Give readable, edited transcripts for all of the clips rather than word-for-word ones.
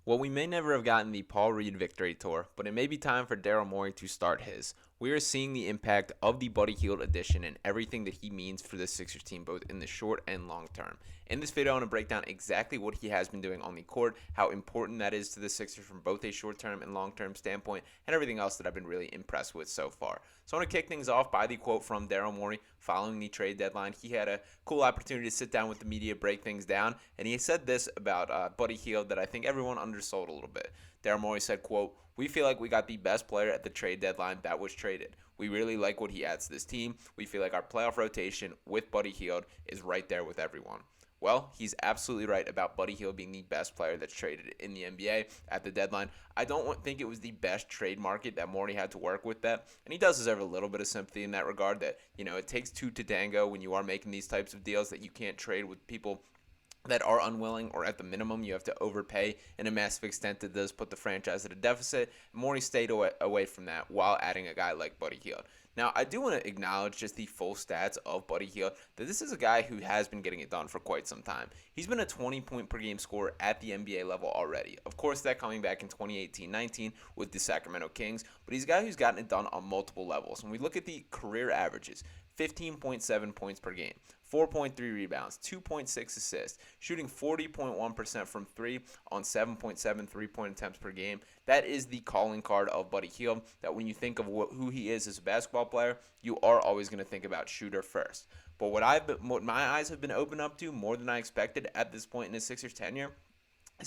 Well, we may never have gotten the Paul Reed victory tour, but it may be time for Daryl Morey to start his. We are seeing the impact of the Buddy Hield addition and everything that he means for the Sixers team, both in the short and long term. In this video, I want to break down exactly what he has been doing on the court, how important that is to the Sixers from both a short term and long term standpoint, and everything else that I've been really impressed with so far. So I want to kick things off by the quote from Daryl Morey following the trade deadline. He had a cool opportunity to sit down with the media, break things down, and he said this about Buddy Hield that I think everyone undersold a little bit. Daryl Morey said, quote, "We feel like we got the best player at the trade deadline that was traded. We really like what he adds to this team. We feel like our playoff rotation with Buddy Hield is right there with everyone." Well, he's absolutely right about Buddy Hield being the best player that's traded in the NBA at the deadline. I don't think it was the best trade market that Morey had to work with that, and he does deserve a little bit of sympathy in that regard that, it takes two to tango when you are making these types of deals that you can't trade with people that are unwilling, or at the minimum, you have to overpay in a massive extent that does put the franchise at a deficit. Morey stayed away from that while adding a guy like Buddy Hield. Now, I do want to acknowledge just the full stats of Buddy Hield, that this is a guy who has been getting it done for quite some time. He's been a 20-point-per-game scorer at the NBA level already. Of course, that coming back in 2018-19 with the Sacramento Kings, but he's a guy who's gotten it done on multiple levels. When we look at the career averages, 15.7 points per game, 4.3 rebounds, 2.6 assists, shooting 40.1% from three on 7.7 three-point attempts per game. That is the calling card of Buddy Hield, that when you think of who he is as a basketball player, you are always going to think about shooter first. But what my eyes have been opened up to more than I expected at this point in his Sixers tenure,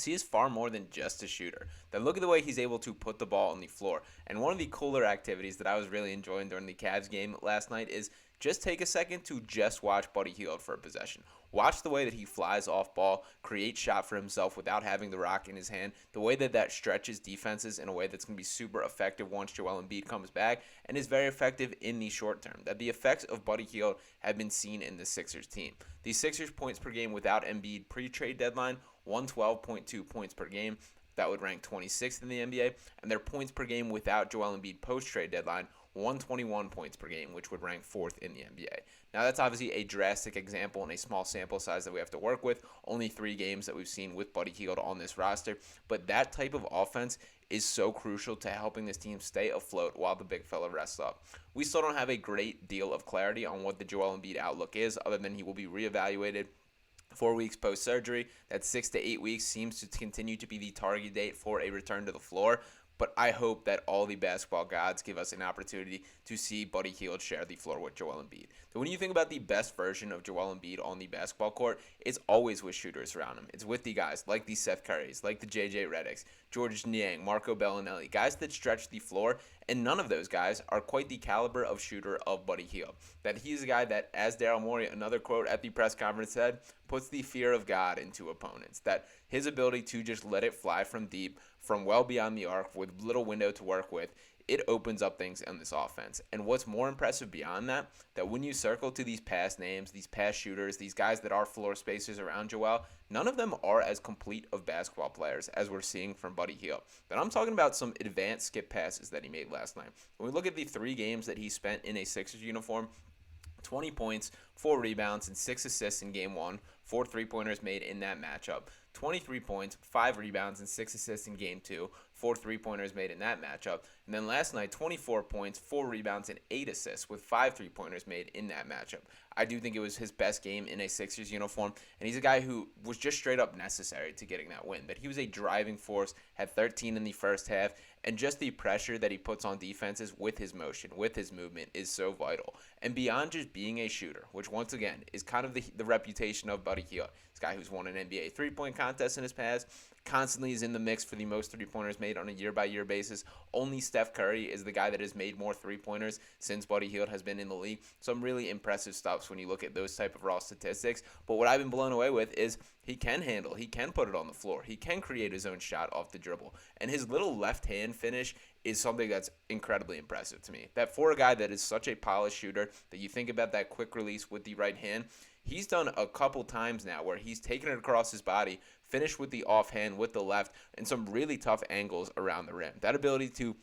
he is far more than just a shooter. Then look at the way he's able to put the ball on the floor. And one of the cooler activities that I was really enjoying during the Cavs game last night is just take a second to just watch Buddy Hield for a possession. Watch the way that he flies off ball, creates shot for himself without having the rock in his hand, the way that stretches defenses in a way that's going to be super effective once Joel Embiid comes back, and is very effective in the short term. That the effects of Buddy Hield have been seen in the Sixers team. The Sixers points per game without Embiid pre-trade deadline, 112.2 points per game. That would rank 26th in the NBA, and their points per game without Joel Embiid post-trade deadline, 121 points per game, which would rank 4th in the NBA. Now, that's obviously a drastic example and a small sample size that we have to work with. Only 3 games that we've seen with Buddy Hield on this roster. But that type of offense is so crucial to helping this team stay afloat while the big fella rests up. We still don't have a great deal of clarity on what the Joel Embiid outlook is, other than he will be reevaluated 4 weeks post-surgery. That 6 to 8 weeks seems to continue to be the target date for a return to the floor. But I hope that all the basketball gods give us an opportunity to see Buddy Hield share the floor with Joel Embiid. So when you think about the best version of Joel Embiid on the basketball court, it's always with shooters around him. It's with the guys like the Seth Currys, like the J.J. Redicks, George Niang, Marco Bellinelli, guys that stretch the floor, and none of those guys are quite the caliber of shooter of Buddy Hield. That he's a guy that, as Daryl Morey, another quote at the press conference said, puts the fear of God into opponents. That his ability to just let it fly from deep, from well beyond the arc with little window to work with, it opens up things in this offense. And what's more impressive beyond that, that when you circle to these past names, these past shooters, these guys that are floor spacers around Joel, none of them are as complete of basketball players as we're seeing from Buddy Hield. But I'm talking about some advanced skip passes that he made last night. When we look at the 3 games that he spent in a Sixers uniform, 20 points, 4 rebounds, and 6 assists in game 1, 4 3-pointers made in that matchup. 23 points, 5 rebounds, and 6 assists in game 2, 4 3-pointers made in that matchup. And then last night, 24 points, 4 rebounds, and 8 assists with 5 3-pointers made in that matchup. I do think it was his best game in a Sixers uniform, and he's a guy who was just straight up necessary to getting that win. That he was a driving force, had 13 in the first half, and just the pressure that he puts on defenses with his motion, with his movement, is so vital. And beyond just being a shooter, which once again is kind of the reputation of Buddy Hield, this guy who's won an NBA three-point contest in his past, constantly is in the mix for the most three-pointers made on a year-by-year basis. Only Steph Curry is the guy that has made more three-pointers since Buddy Hield has been in the league. Some really impressive stuff when you look at those type of raw statistics. But what I've been blown away with is he can handle, he can put it on the floor, he can create his own shot off the dribble. And his little left-hand finish is something that's incredibly impressive to me. That for a guy that is such a polished shooter, that you think about that quick release with the right hand, he's done a couple times now where he's taken it across his body, finished with the offhand with the left, and some really tough angles around the rim. That ability to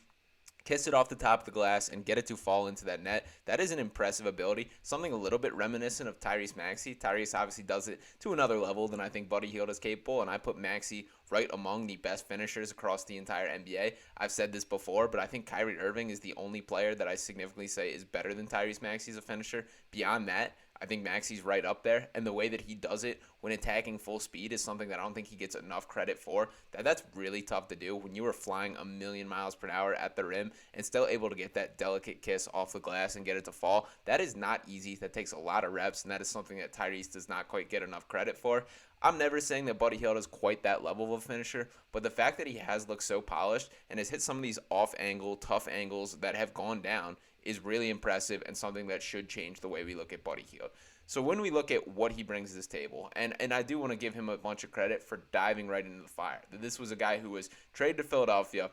kiss it off the top of the glass and get it to fall into that net. That is an impressive ability. Something a little bit reminiscent of Tyrese Maxey. Tyrese obviously does it to another level than I think Buddy Hield is capable, and I put Maxey right among the best finishers across the entire NBA. I've said this before, but I think Kyrie Irving is the only player that I significantly say is better than Tyrese Maxey as a finisher. Beyond that, I think Maxey's right up there, and the way that he does it when attacking full speed is something that I don't think he gets enough credit for. That's really tough to do when you are flying a million miles per hour at the rim and still able to get that delicate kiss off the glass and get it to fall. That is not easy. That takes a lot of reps, and that is something that Tyrese does not quite get enough credit for. I'm never saying that Buddy Hield is quite that level of a finisher, but the fact that he has looked so polished and has hit some of these off-angle, tough angles that have gone down is really impressive and something that should change the way we look at Buddy Hield. So when we look at what he brings to this table, and I do want to give him a bunch of credit for diving right into the fire. This was a guy who was traded to Philadelphia,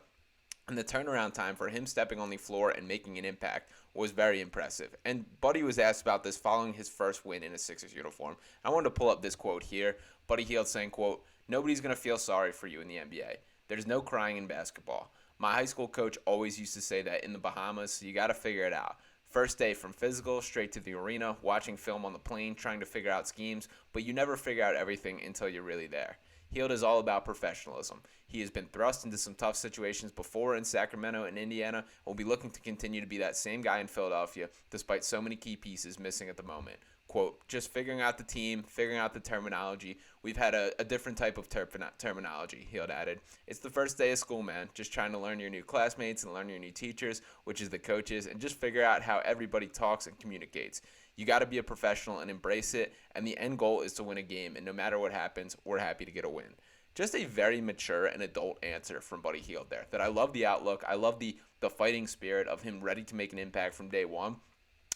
and the turnaround time for him stepping on the floor and making an impact was very impressive. And Buddy was asked about this following his first win in a Sixers uniform. I wanted to pull up this quote here. Buddy Hield saying, quote, "Nobody's going to feel sorry for you in the NBA. There's no crying in basketball. My high school coach always used to say that in the Bahamas, so you got to figure it out. First day from physical, straight to the arena, watching film on the plane, trying to figure out schemes, but you never figure out everything until you're really there." Hield is all about professionalism. He has been thrust into some tough situations before in Sacramento and Indiana, and will be looking to continue to be that same guy in Philadelphia, despite so many key pieces missing at the moment. Quote, "Just figuring out the team, figuring out the terminology. We've had a different type of terminology," Hield added. "It's the first day of school, man. Just trying to learn your new classmates and learn your new teachers, which is the coaches, and just figure out how everybody talks and communicates. You got to be a professional and embrace it, and the end goal is to win a game, and no matter what happens, we're happy to get a win." Just a very mature and adult answer from Buddy Hield there. That I love the outlook. I love the fighting spirit of him ready to make an impact from day one.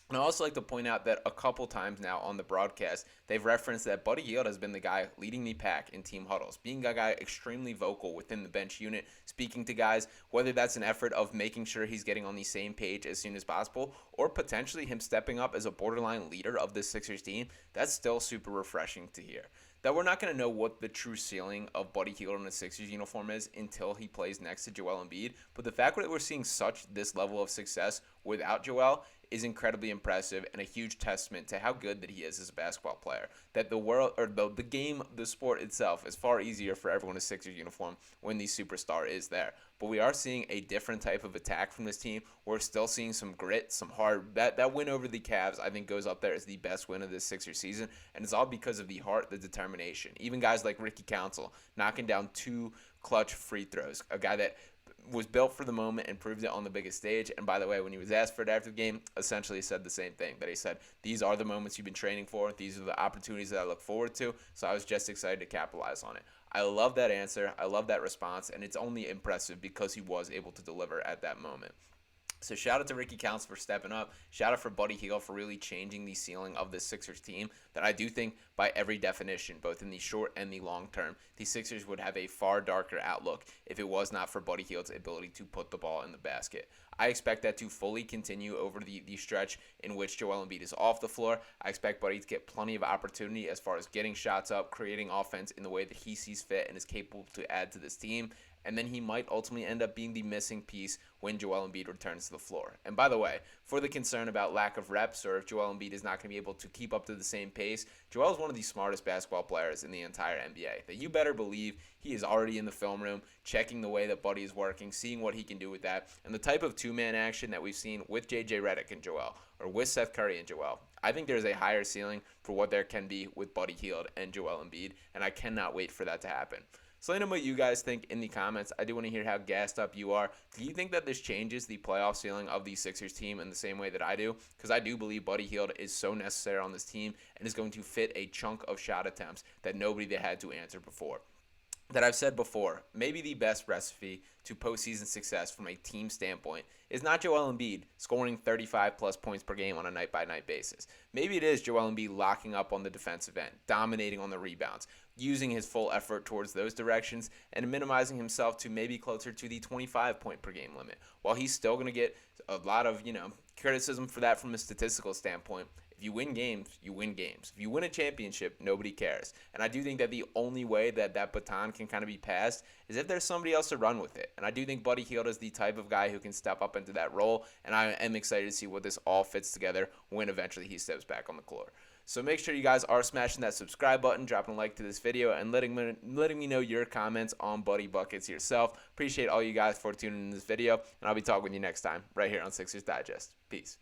And I also like to point out that a couple times now on the broadcast, they've referenced that Buddy Hield has been the guy leading the pack in team huddles, being a guy extremely vocal within the bench unit, speaking to guys, whether that's an effort of making sure he's getting on the same page as soon as possible, or potentially him stepping up as a borderline leader of this Sixers team. That's still super refreshing to hear. That we're not going to know what the true ceiling of Buddy Hield in a Sixers uniform is until he plays next to Joel Embiid. But the fact that we're seeing this level of success without Joel is incredibly impressive and a huge testament to how good that he is as a basketball player. That the game, the sport itself is far easier for everyone in a Sixers uniform when the superstar is there. But we are seeing a different type of attack from this team. We're still seeing some grit, some hard. That win over the Cavs, I think, goes up there as the best win of this Sixers season, and it's all because of the heart, the determination. Even guys like Ricky Council knocking down 2 clutch free throws. A guy that was built for the moment and proved it on the biggest stage. And by the way, when he was asked for it after the game, essentially said the same thing. That he said, "These are the moments you've been training for. These are the opportunities that I look forward to." So I was just excited to capitalize on it. I love that answer. I love that response. And it's only impressive because he was able to deliver at that moment. So shout out to Ricky Council for stepping up. Shout out for Buddy Hield for really changing the ceiling of this Sixers team that I do think by every definition, both in the short and the long term, the Sixers would have a far darker outlook if it was not for Buddy Hield's ability to put the ball in the basket. I expect that to fully continue over the stretch in which Joel Embiid is off the floor. I expect Buddy to get plenty of opportunity as far as getting shots up, creating offense in the way that he sees fit and is capable to add to this team. And then he might ultimately end up being the missing piece when Joel Embiid returns to the floor. And by the way, for the concern about lack of reps or if Joel Embiid is not going to be able to keep up to the same pace, Joel is one of the smartest basketball players in the entire NBA. That you better believe he is already in the film room, checking the way that Buddy is working, seeing what he can do with that. And the type of two-man action that we've seen with J.J. Redick and Joel, or with Seth Curry and Joel, I think there's a higher ceiling for what there can be with Buddy Hield and Joel Embiid, and I cannot wait for that to happen. So let me know what you guys think in the comments. I do want to hear how gassed up you are. Do you think that this changes the playoff ceiling of the Sixers team in the same way that I do? Because I do believe Buddy Hield is so necessary on this team and is going to fit a chunk of shot attempts that nobody they had to answer before. That I've said before, maybe the best recipe to postseason success from a team standpoint is not Joel Embiid scoring 35-plus points per game on a night-by-night basis. Maybe it is Joel Embiid locking up on the defensive end, dominating on the rebounds, using his full effort towards those directions, and minimizing himself to maybe closer to the 25-point-per-game limit. While he's still going to get a lot of, criticism for that from a statistical standpoint, If you win games, you win games. If you win a championship, nobody cares. And I do think that the only way that that baton can kind of be passed is if there's somebody else to run with it. And I do think Buddy Hield is the type of guy who can step up into that role, and I am excited to see what this all fits together when eventually he steps back on the floor. So make sure you guys are smashing that subscribe button, dropping a like to this video, and letting me know your comments on Buddy Buckets yourself. Appreciate all you guys for tuning in this video, and I'll be talking with you next time right here on Sixers Digest. Peace.